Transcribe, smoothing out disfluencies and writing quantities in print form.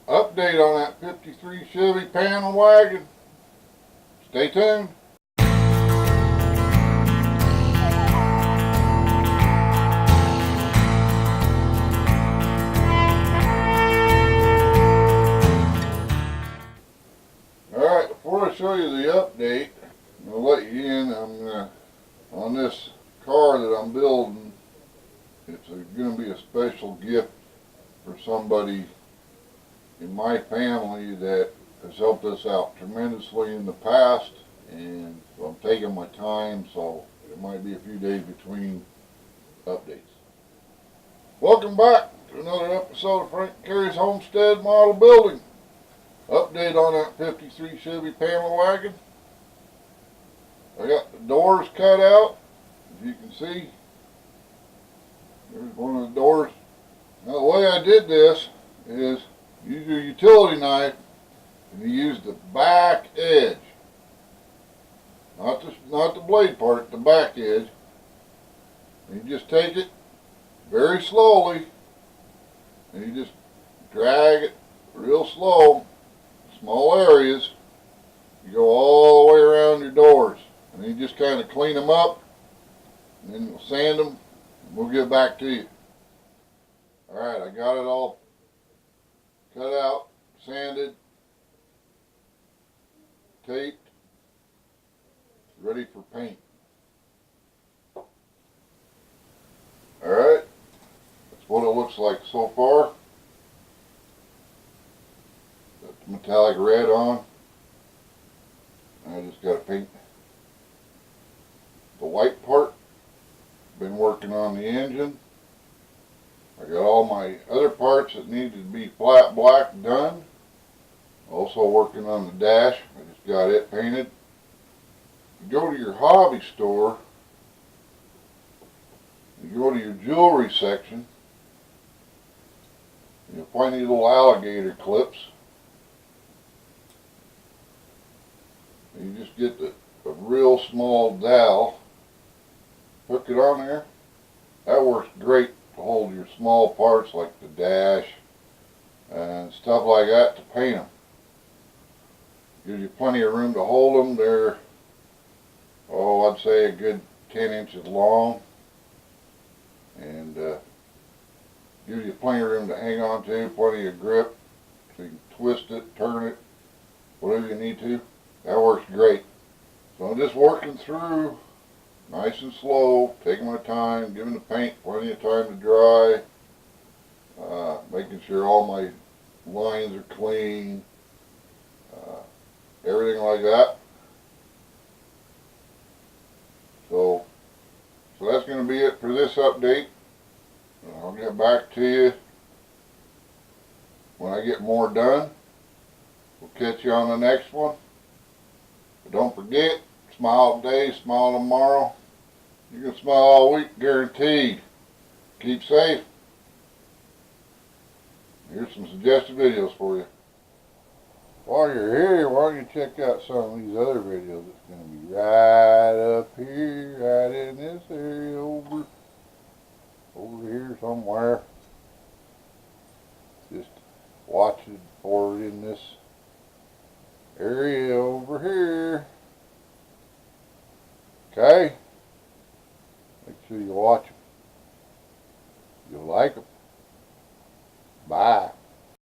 Update on that 53 Chevy Panel wagon. Stay tuned. Alright, before I show you the update, I'm going to let you in on this car that I'm building. It's going to be a special gift for somebody in my family that has helped us out tremendously in the past, and so I'm taking my time, so it might be a few days between updates. Welcome back to another episode of FrankNCarrie's Homestead Model Building. Update on that 53 Chevy Panel wagon. I got the doors cut out, as you can see. There's one of the doors. Now the way I did this is use your utility knife and you use the back edge. Not the blade part, the back edge. And you just take it very slowly and you just drag it real slow, small areas. You go all the way around your doors and you just kind of clean them up and then we'll sand them and we'll get back to you. Alright, I got it all cut out, sanded, taped, ready for paint. Alright, that's what it looks like so far. Got the metallic red on. I just got to paint the white part. Been working on the engine. I got all my other parts that needed to be flat black done. Also working on the dash. I just got it painted. You go to your hobby store. You go to your jewelry section. You'll find these little alligator clips. And you just get a real small dowel. Hook it on there. That works great to hold your small parts like the dash and stuff like that to paint them. Gives you plenty of room to hold them. They're, oh, I'd say a good 10 inches long, and gives you plenty of room to hang on to, plenty of grip, so you can twist it, turn it, whatever you need to. That works great. So I'm just working through nice and slow, taking my time, giving the paint plenty of time to dry, making sure all my lines are clean, everything like that. So that's going to be it for this update. I'll get back to you when I get more done. We'll catch you on the next one. But don't forget, smile today, smile tomorrow. You can smile all week, guaranteed. Keep safe. Here's some suggested videos for you. While you're here, why don't you check out some of these other videos? It's going to be right up here, right in this area over here somewhere. Just watch it for it in this area over here. Okay? Make sure you watch them. You'll like them. Bye.